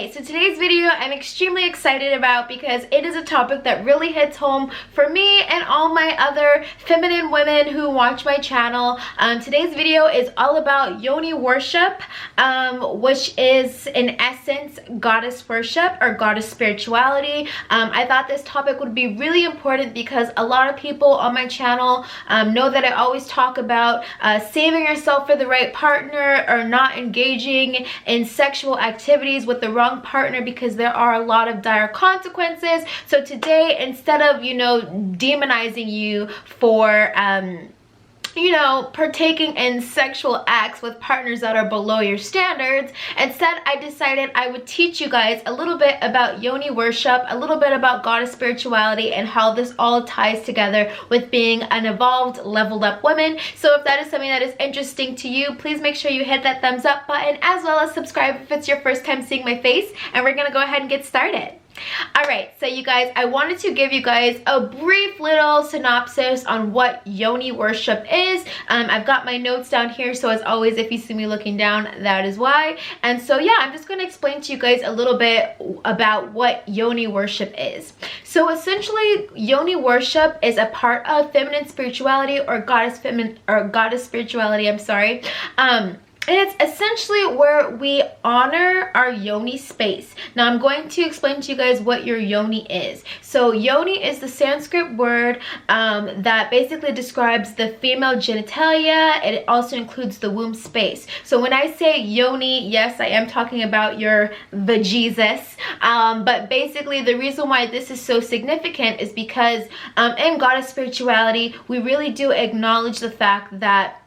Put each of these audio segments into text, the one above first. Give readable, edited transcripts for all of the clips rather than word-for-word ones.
Okay, so today's video I'm extremely excited about because it is a topic that really hits home for me and all my other feminine women who watch my channel. Today's video is all about yoni worship, which is in essence goddess worship or goddess spirituality. I thought this topic would be really important because a lot of people on my channel know that I always talk about saving yourself for the right partner or not engaging in sexual activities with the wrong partner because there are a lot of dire consequences. So today, instead of demonizing you for partaking in sexual acts with partners that are below your standards, instead I decided I would teach you guys a little bit about yoni worship, a little bit about goddess spirituality, and how this all ties together with being an evolved, leveled up woman. So if that is something that is interesting to you, please make sure you hit that thumbs up button as well as subscribe if it's your first time seeing my face, and we're gonna go ahead and get started. Alright, so you guys, I wanted to give you guys a brief little synopsis on what yoni worship is. I've got my notes down here, so as always, if you see me looking down, that is why. And so yeah, I'm just going to explain to you guys a little bit about what yoni worship is. So essentially, yoni worship is a part of feminine spirituality or goddess spirituality, I'm sorry. And it's essentially where we honor our yoni space. Now I'm going to explain to you guys what your yoni is. So yoni is the Sanskrit word that basically describes the female genitalia. It also includes the womb space. So when I say yoni, yes, I am talking about your vajesus. But basically the reason why this is so significant is because in goddess spirituality, we really do acknowledge the fact that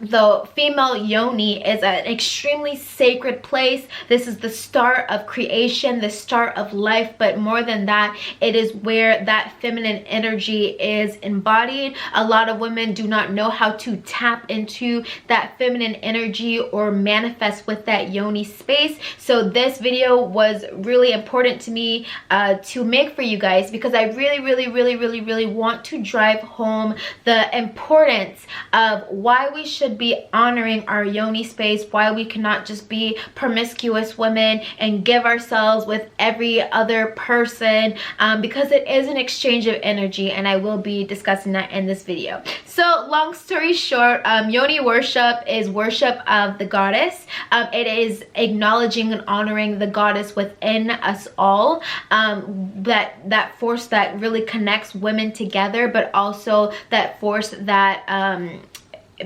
the female yoni is an extremely sacred place. This is the start of creation, the start of life, but more than that, it is where that feminine energy is embodied. A lot of women do not know how to tap into that feminine energy or manifest with that yoni space. So this video was really important to me to make for you guys because I really want to drive home the importance of why we should be honoring our yoni space, why we cannot just be promiscuous women and give ourselves with every other person, because it is an exchange of energy, and I will be discussing that in this video. So long story short, yoni worship is worship of the goddess. It is acknowledging and honoring the goddess within us all, that force that really connects women together, but also that force that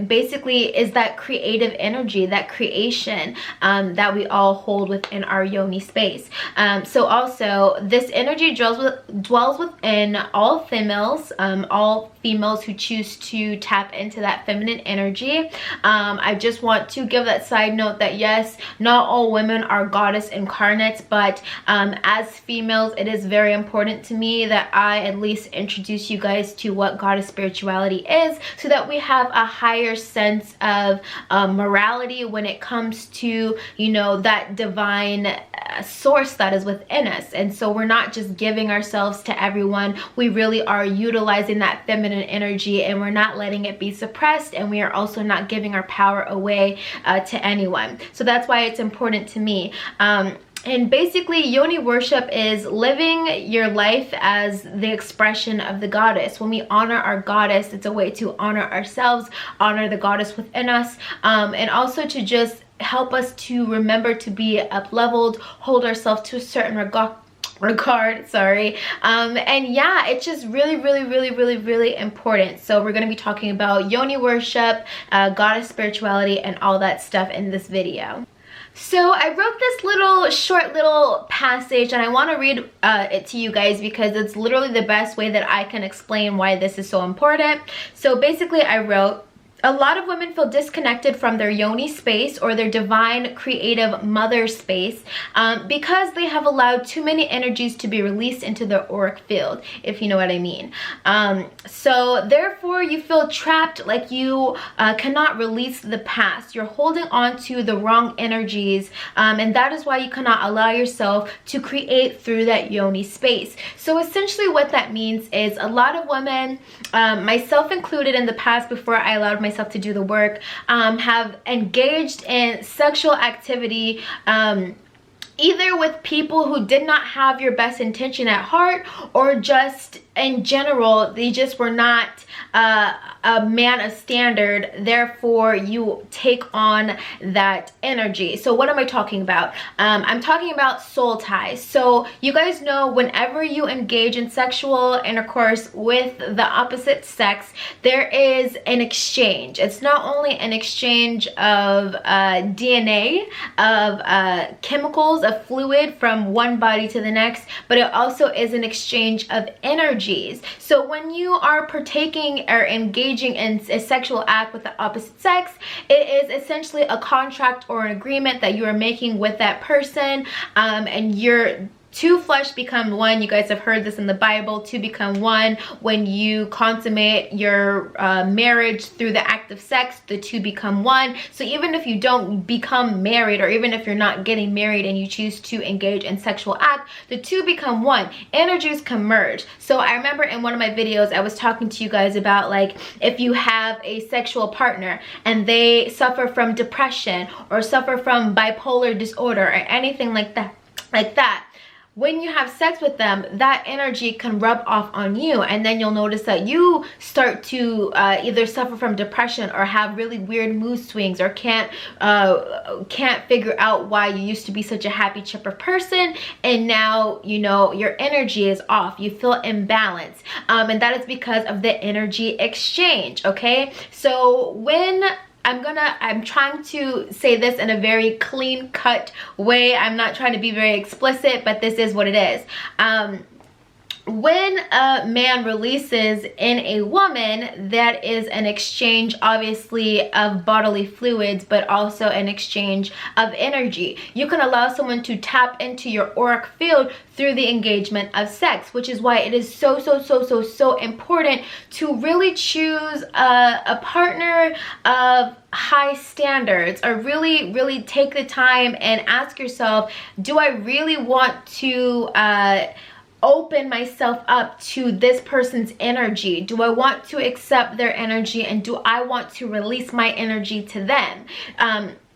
basically is that creative energy, that creation that we all hold within our yoni space. So also this energy dwells within all females who choose to tap into that feminine energy. I just want to give that side note that yes, not all women are goddess incarnates, but as females, it is very important to me that I at least introduce you guys to what goddess spirituality is, so that we have a higher sense of morality when it comes to that divine source that is within us. And so we're not just giving ourselves to everyone, we really are utilizing that feminine energy, and we're not letting it be suppressed, and we are also not giving our power away to anyone. So that's why it's important to me. And basically, yoni worship is living your life as the expression of the goddess. When we honor our goddess, it's a way to honor ourselves, honor the goddess within us, and also to just help us to remember to be up-leveled, hold ourselves to a certain regard, and yeah, it's just really important. So we're going to be talking about yoni worship, goddess spirituality, and all that stuff in this video. So I wrote this short little passage, and I want to read it to you guys because it's literally the best way that I can explain why this is so important. So basically I wrote, a lot of women feel disconnected from their yoni space or their divine creative mother space because they have allowed too many energies to be released into their auric field, if you know what I mean. So therefore you feel trapped, like you cannot release the past. You're holding on to the wrong energies, and that is why you cannot allow yourself to create through that yoni space. So essentially what that means is a lot of women, myself included in the past before I allowed myself to do the work, have engaged in sexual activity either with people who did not have your best intention at heart, or just in general, they just were not a man of standard, therefore you take on that energy. So what am I talking about? I'm talking about soul ties. So you guys know, whenever you engage in sexual intercourse with the opposite sex, there is an exchange. It's not only an exchange of DNA, of chemicals, of fluid from one body to the next, but it also is an exchange of energies. So when you are partaking or engaging in a sexual act with the opposite sex, it is essentially a contract or an agreement that you are making with that person, and you're two flesh become one. You guys have heard this in the Bible, two become one. When you consummate your marriage through the act of sex, the two become one. So even if you don't become married, or even if you're not getting married and you choose to engage in sexual act, the two become one. Energies can merge. So I remember in one of my videos, I was talking to you guys about, like, if you have a sexual partner and they suffer from depression or suffer from bipolar disorder or anything like that, when you have sex with them, that energy can rub off on you, and then you'll notice that you start to either suffer from depression or have really weird mood swings, or can't figure out why you used to be such a happy, chipper person, and now, you know, your energy is off. You feel imbalanced, and that is because of the energy exchange. Okay, so when I'm trying to say this in a very clean cut way. I'm not trying to be very explicit, but this is what it is. When a man releases in a woman, that is an exchange, obviously, of bodily fluids, but also an exchange of energy. You can allow someone to tap into your auric field through the engagement of sex, which is why it is so important to really choose a partner of high standards, or really take the time and ask yourself, do I really want to open myself up to this person's energy? Do I want to accept their energy, and do I want to release my energy to them?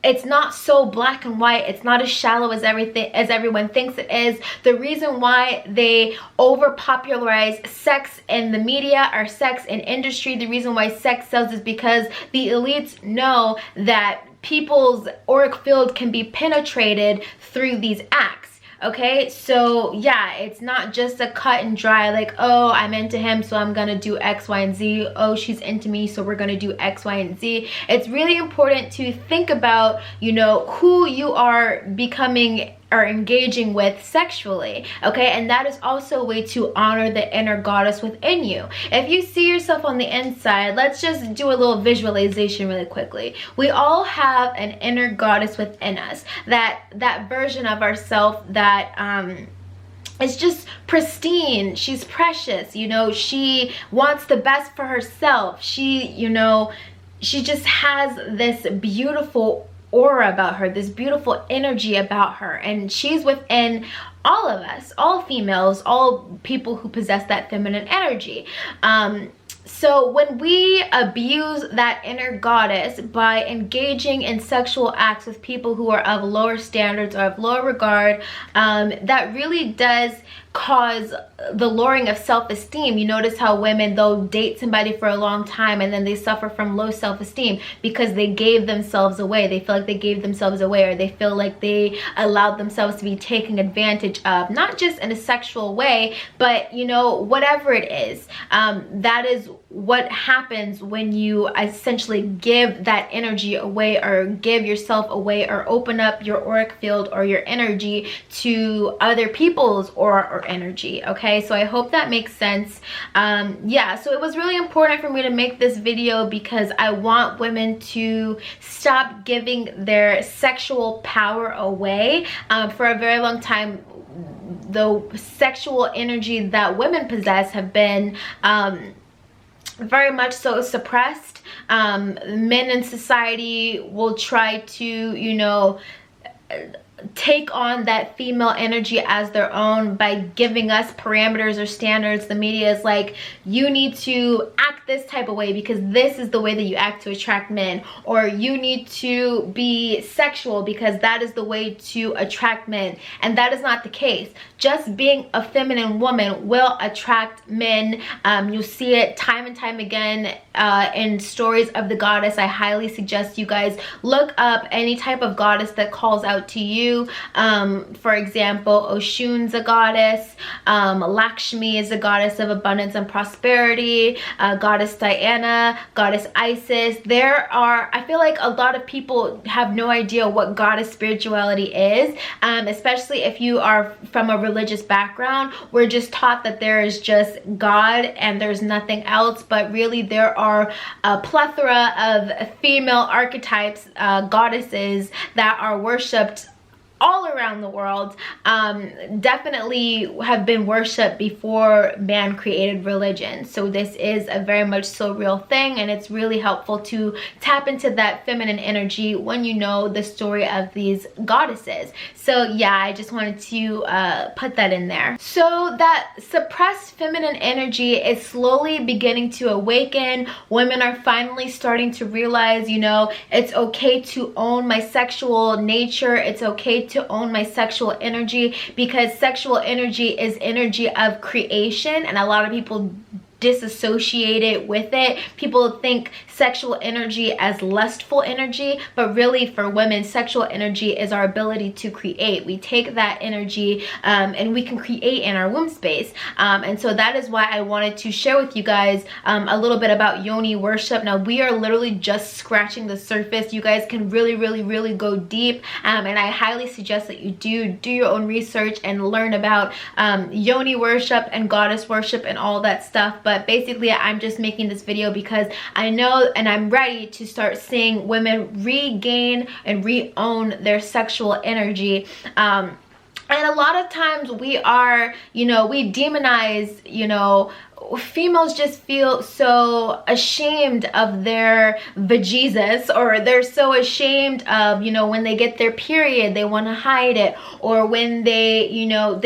It's not so black and white. It's not as shallow as everyone thinks it is. The reason why they over popularize sex in the media or sex in industry, the reason why sex sells, is because the elites know that people's auric field can be penetrated through these acts. Okay, so yeah, it's not just a cut and dry, like, oh, I'm into him, so I'm gonna do X, Y, and Z. Oh, she's into me, so we're gonna do X, Y, and Z. It's really important to think about, you know, who you are becoming or engaging with sexually. Okay, and that is also a way to honor the inner goddess within you. If you see yourself on the inside, let's just do a little visualization really quickly. We all have an inner goddess within us, that version of ourselves that it's just pristine. She's precious, you know, she wants the best for herself. She, you know, she just has this beautiful aura about her, this beautiful energy about her, and she's within all of us, all females, all people who possess that feminine energy. So when we abuse that inner goddess by engaging in sexual acts with people who are of lower standards or of lower regard, that really does cause the lowering of self-esteem. You notice how women, they'll date somebody for a long time and then they suffer from low self-esteem because they gave themselves away. They feel like they gave themselves away, or they feel like they allowed themselves to be taken advantage of, not just in a sexual way, but, you know, whatever it is. That is what happens when you essentially give that energy away, or give yourself away, or open up your auric field or your energy to other people's aura or energy. Okay, so I hope that makes sense. Yeah, so it was really important for me to make this video because I want women to stop giving their sexual power away. For a very long time, the sexual energy that women possess have been very much so suppressed. Men in society will try to, you know, take on that female energy as their own by giving us parameters or standards. The media is like, you need to act this type of way because this is the way that you act to attract men, or you need to be sexual because that is the way to attract men. And that is not the case. Just being a feminine woman will attract men. You'll see it time and time again in stories of the goddess. I highly suggest you guys look up any type of goddess that calls out to you. For example, Oshun's a goddess, Lakshmi is a goddess of abundance and prosperity, goddess Diana, goddess Isis. I feel like a lot of people have no idea what goddess spirituality is, especially if you are from a religious background. We're just taught that there is just God and there's nothing else, but really there are a plethora of female archetypes, goddesses that are worshipped all around the world, definitely have been worshipped before man created religion. So this is a very much so real thing, and it's really helpful to tap into that feminine energy when you know the story of these goddesses. So yeah, I just wanted to put that in there. So that suppressed feminine energy is slowly beginning to awaken. Women are finally starting to realize, you know, it's okay to own my sexual nature. It's okay to own my sexual energy, because sexual energy is energy of creation, and a lot of people disassociate it with it. People think sexual energy as lustful energy, but really for women, sexual energy is our ability to create. We take that energy and we can create in our womb space. And so that is why I wanted to share with you guys a little bit about yoni worship. Now, we are literally just scratching the surface. You guys can really go deep, and I highly suggest that you do your own research and learn about yoni worship and goddess worship and all that stuff. But basically, I'm just making this video because I know and I'm ready to start seeing women regain and re-own their sexual energy. And a lot of times we are, you know, we demonize, you know, females just feel so ashamed of their vajesus, or they're so ashamed of, you know, when they get their period, they want to hide it, or when they, you know,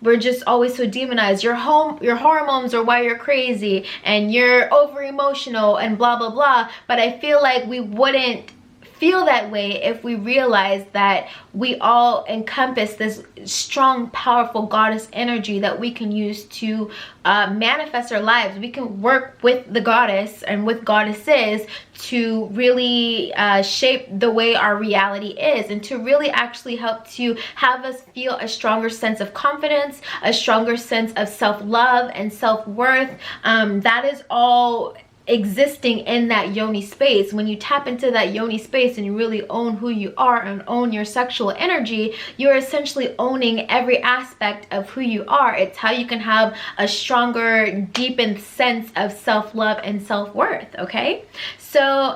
we're just always so demonized. Your hormones are why you're crazy, and you're over emotional, and blah blah blah. But I feel like we wouldn't feel that way if we realize that we all encompass this strong, powerful goddess energy that we can use to manifest our lives. We can work with the goddess and with goddesses to really shape the way our reality is, and to really actually help to have us feel a stronger sense of confidence, a stronger sense of self-love and self-worth. That is all existing in that yoni space. When you tap into that yoni space and you really own who you are and own your sexual energy, you're essentially owning every aspect of who you are. It's how you can have a stronger, deepened sense of self-love and self-worth. Okay, so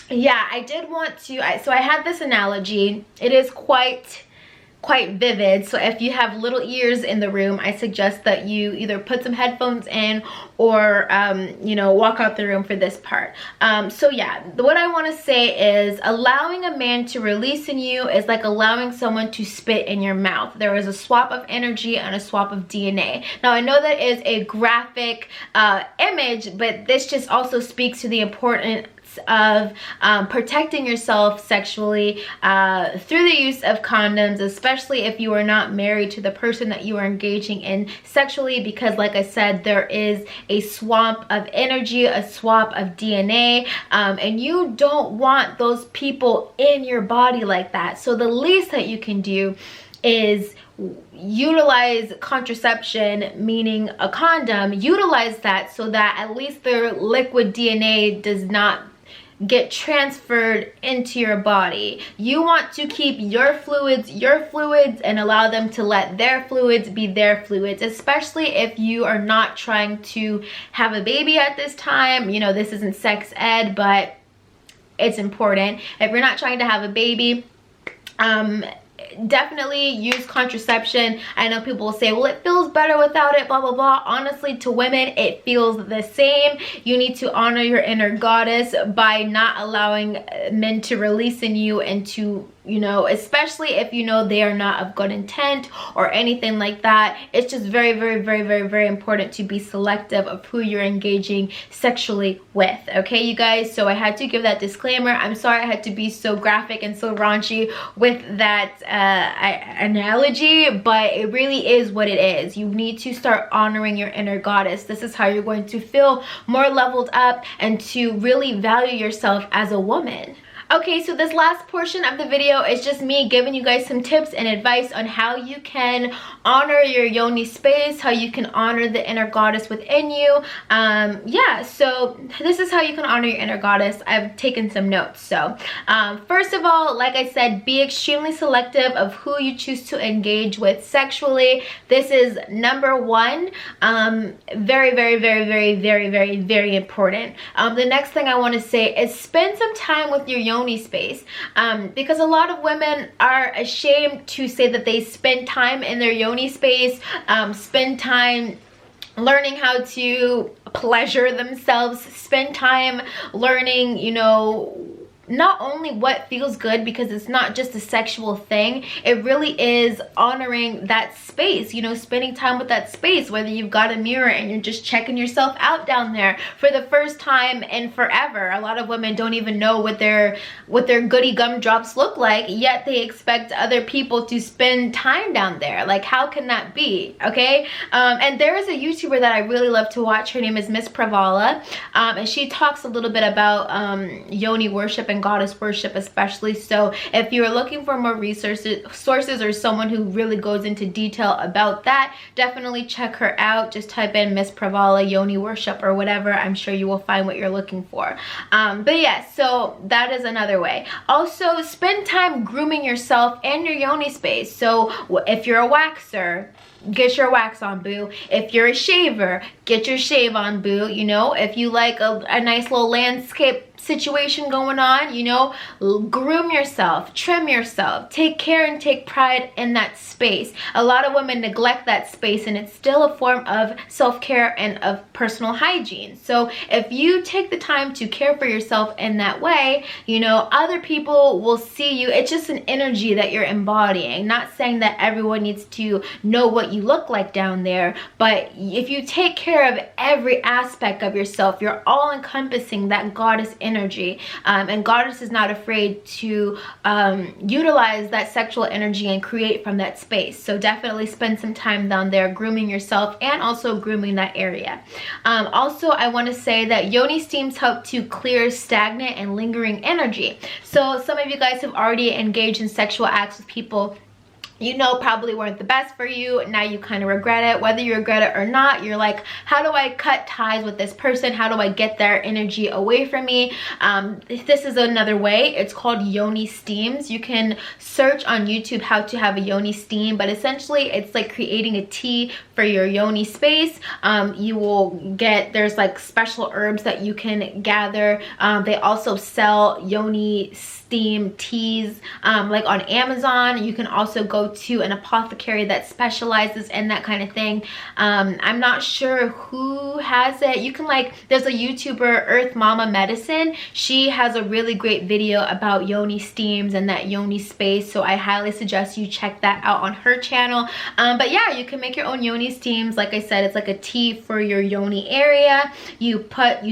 yeah, I did want to, so I had this analogy. It is quite vivid, so if you have little ears in the room, I suggest that you either put some headphones in or you know, walk out the room for this part. So yeah, what I want to say is allowing a man to release in you is like allowing someone to spit in your mouth. There is a swap of energy and a swap of DNA. Now, I know that is a graphic image, but this just also speaks to the importance of protecting yourself sexually through the use of condoms, especially if you are not married to the person that you are engaging in sexually, because like I said, there is a swap of energy, a swap of DNA, and you don't want those people in your body like that. So the least that you can do is utilize contraception, meaning a condom. Utilize that so that at least their liquid DNA does not get transferred into your body. You want to keep your fluids, and allow them to let their fluids be their fluids, especially if you are not trying to have a baby at this time. You know, this isn't sex ed, but it's important. If you're not trying to have a baby, definitely use contraception. I know people will say, well, it feels better without it, blah blah blah. Honestly, to women, it feels the same. You need to honor your inner goddess by not allowing men to release in you and to you know, especially if you know they are not of good intent or anything like that. It's just very, very, very, very, very important to be selective of who you're engaging sexually with, okay, you guys? So I had to give that disclaimer. I'm sorry I had to be so graphic and so raunchy with that analogy, but it really is what it is. You need to start honoring your inner goddess. This is how you're going to feel more leveled up and to really value yourself as a woman. Okay, so this last portion of the video is just me giving you guys some tips and advice on how you can honor your yoni space, how you can honor the inner goddess within you. Yeah, so this is how you can honor your inner goddess. I've taken some notes. So first of all, like I said, be extremely selective of who you choose to engage with sexually. This is number one. Very, very, very, very, very, very, very important. The next thing I want to say is spend some time with your yoni space, because a lot of women are ashamed to say that they spend time in their yoni space, spend time learning how to pleasure themselves, spend time learning, you know, not only what feels good, because it's not just a sexual thing, it really is honoring that space, you know, spending time with that space, whether you've got a mirror and you're just checking yourself out down there for the first time in forever. A lot of women don't even know what their goody gumdrops look like, yet they expect other people to spend time down there. Like, how can that be? Okay, and there is a YouTuber that I really love to watch. Her name is Miss Pravala, and she talks a little bit about yoni worship and goddess worship especially. So if you're looking for more sources or someone who really goes into detail about that, definitely check her out. Just type in Miss Pravala yoni worship or whatever. I'm sure you will find what you're looking for. But yeah, so that is another way. Also, spend time grooming yourself in your yoni space. So if you're a waxer, get your wax on, boo. If you're a shaver, get your shave on, boo. You know, if you like a nice little landscape situation going on, you know, groom yourself, trim yourself, take care and take pride in that space. A lot of women neglect that space, and it's still a form of self-care and of personal hygiene. So if you take the time to care for yourself in that way, you know, other people will see you. It's just an energy that you're embodying. Not saying that everyone needs to know what you look like down there, but if you take care of every aspect of yourself, you're all encompassing that goddess energy, and goddess is not afraid to utilize that sexual energy and create from that space. So definitely spend some time down there grooming yourself and also grooming that area. Also, I want to say that yoni steams help to clear stagnant and lingering energy. So some of you guys have already engaged in sexual acts with people you know probably weren't the best for you. Now you kind of regret it. Whether you regret it or not, you're like, how do I cut ties with this person? How do I get their energy away from me? This is another way. It's called yoni steams. You can search on YouTube how to have a yoni steam, but essentially it's like creating a tea for your yoni space. You will get, there's like special herbs that you can gather. They also sell yoni steam teas like on Amazon. You can also go to an apothecary that specializes in that kind of thing. I'm not sure who has it. You can like, there's a YouTuber, Earth Mama Medicine. She has a really great video about yoni steams and that yoni space, so I highly suggest you check that out on her channel. But yeah, you can make your own yoni steams. Like I said, it's like a tea for your yoni area. You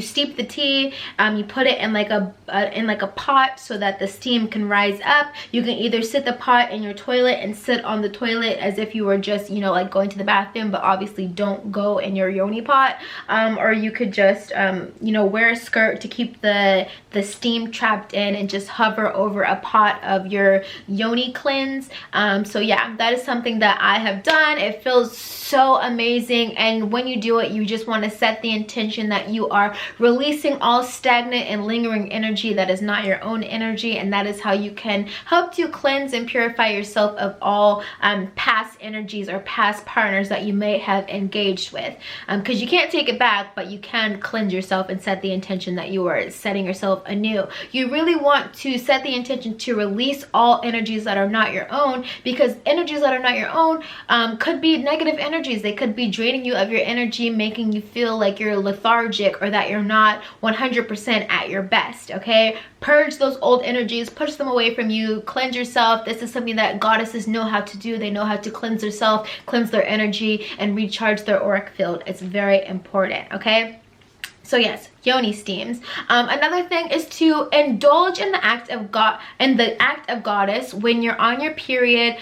steep the tea, you put it in like a pot so that the steam can rise up. You can either sit the pot in your toilet and sit on the toilet as if you were just, you know, like going to the bathroom, but obviously don't go in your yoni pot. Or you could just you know, wear a skirt to keep the steam trapped in and just hover over a pot of your yoni cleanse. So yeah, that is something that I have done. It feels so amazing, and when you do it, you just want to set the intention that you are releasing all stagnant and lingering energy that is not your own energy, and that is how you can help to cleanse and purify yourself of all past energies or past partners that you may have engaged with, because you can't take it back, but you can cleanse yourself and set the intention that you are setting yourself anew. You really want to set the intention to release all energies that are not your own, because energies that are not your own could be negative energies. They could be draining you of your energy, making you feel like you're lethargic or that you're not 100% at your best. Okay, purge those old energies, push them away from you, cleanse yourself. This is something that goddesses know how to do. They know how to cleanse themselves, cleanse their energy, and recharge their auric field. It's very important, okay? So yes, yoni steams. Another thing is to indulge in the act of goddess when you're on your period.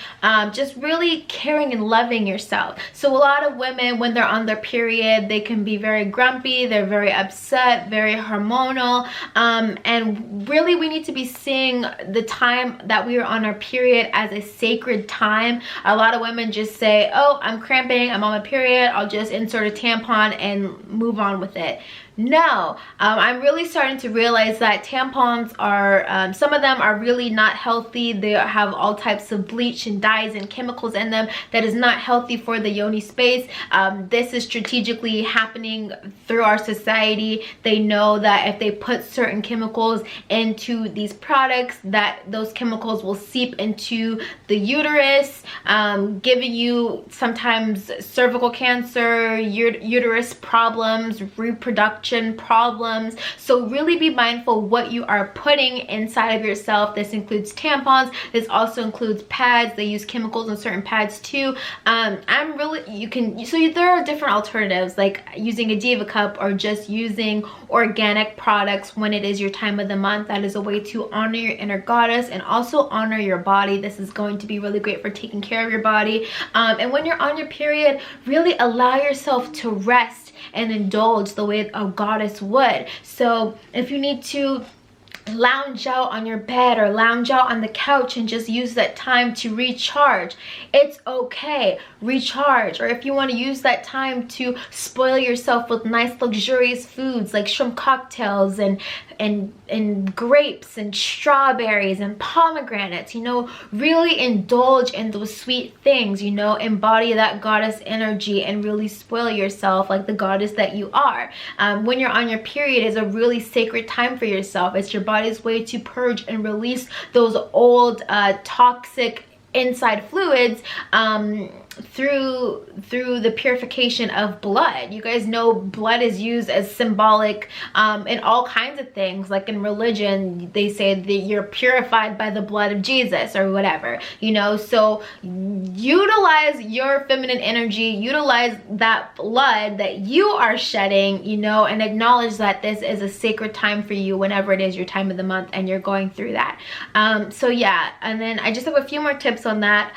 Just really caring and loving yourself. So a lot of women, when they're on their period, they can be very grumpy, they're very upset, very hormonal, and really we need to be seeing the time that we are on our period as a sacred time. A lot of women just say, oh, I'm cramping, I'm on my period, I'll just insert a tampon and move on with it. No, I'm really starting to realize that tampons are, some of them are really not healthy. They have all types of bleach and dyes and chemicals in them that is not healthy for the yoni space. This is strategically happening through our society. They know that if they put certain chemicals into these products, that those chemicals will seep into the uterus, giving you sometimes cervical cancer, uterus problems, reproduction problems. So really be mindful what you are putting inside of yourself. This includes tampons. This also includes pads. They use chemicals in certain pads too. There are different alternatives, like using a diva cup or just using organic products when it is your time of the month. That is a way to honor your inner goddess and also honor your body. This is going to be really great for taking care of your body. And when you're on your period, really allow yourself to rest and indulge the way a goddess would. So if you need to lounge out on your bed or lounge out on the couch and just use that time to recharge, it's okay. Recharge. Or if you want to use that time to spoil yourself with nice luxurious foods like shrimp cocktails and grapes and strawberries and pomegranates, you know, really indulge in those sweet things, you know, embody that goddess energy and really spoil yourself like the goddess that you are. When you're on your period is a really sacred time for yourself. It's your body's way to purge and release those old toxic inside fluids through the purification of blood. You guys know blood is used as symbolic in all kinds of things. Like in religion, they say that you're purified by the blood of Jesus or whatever, you know. So utilize your feminine energy, utilize that blood that you are shedding, you know, and acknowledge that this is a sacred time for you whenever it is your time of the month and you're going through that. So yeah, and then I just have a few more tips on that.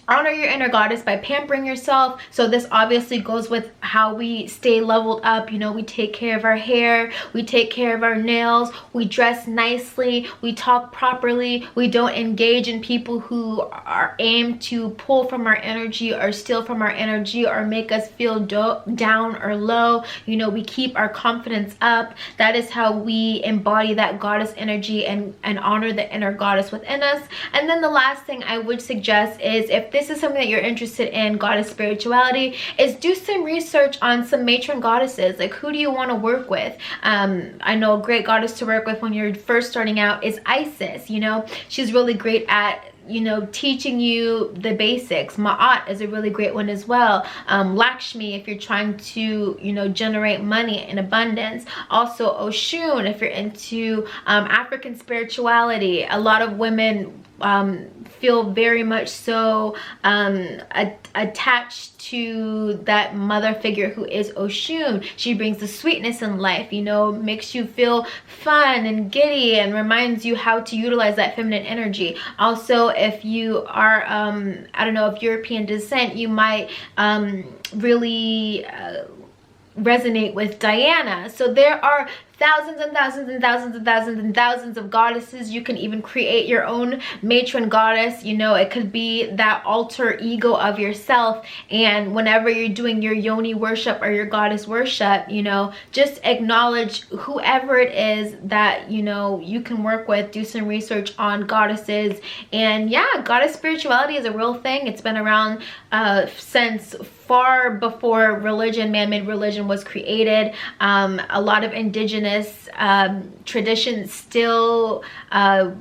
Honor your inner goddess by pampering yourself. So this obviously goes with how we stay leveled up. You know, we take care of our hair, we take care of our nails, we dress nicely, we talk properly, we don't engage in people who are aimed to pull from our energy or steal from our energy or make us feel down or low. You know, we keep our confidence up. That is how we embody that goddess energy and honor the inner goddess within us. And then the last thing I would suggest is, if this is something that you're interested in, goddess spirituality, is do some research on some matron goddesses. Like, who do you want to work with? I know a great goddess to work with when you're first starting out is Isis. You know, she's really great at, you know, teaching you the basics. Ma'at is a really great one as well. Lakshmi, if you're trying to, you know, generate money in abundance. Also Oshun, if you're into African spirituality. A lot of women feel very much so attached to that mother figure who is Oshun. She brings the sweetness in life, you know, makes you feel fun and giddy and reminds you how to utilize that feminine energy. Also, if you are I don't know, of European descent, you might really resonate with Diana. So there are thousands and thousands and thousands and thousands and thousands of goddesses. You can even create your own matron goddess. You know, it could be that alter ego of yourself. And whenever you're doing your yoni worship or your goddess worship, you know, just acknowledge whoever it is that, you know, you can work with. Do some research on goddesses. And yeah, goddess spirituality is a real thing. It's been around since far before religion, man-made religion was created. A lot of indigenous indigenous traditions still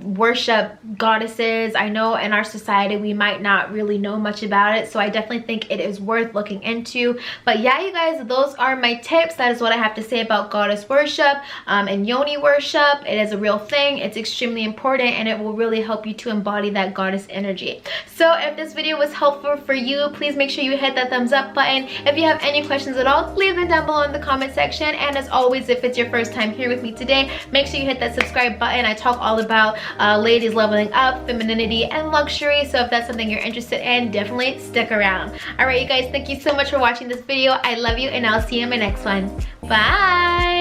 worship goddesses. I know in our society we might not really know much about it, so I definitely think it is worth looking into. But yeah, you guys, those are my tips. That is what I have to say about goddess worship and yoni worship. It is a real thing. It's extremely important, and it will really help you to embody that goddess energy. So if this video was helpful for you, please make sure you hit that thumbs up button. If you have any questions at all, leave them down below in the comment section. And as always, if it's your first time here with me today, make sure you hit that subscribe button. I talk all about ladies leveling up, femininity, and luxury. So if that's something you're interested in, definitely stick around. All right, you guys, thank you so much for watching this video. I love you, and I'll see you in my next one. Bye.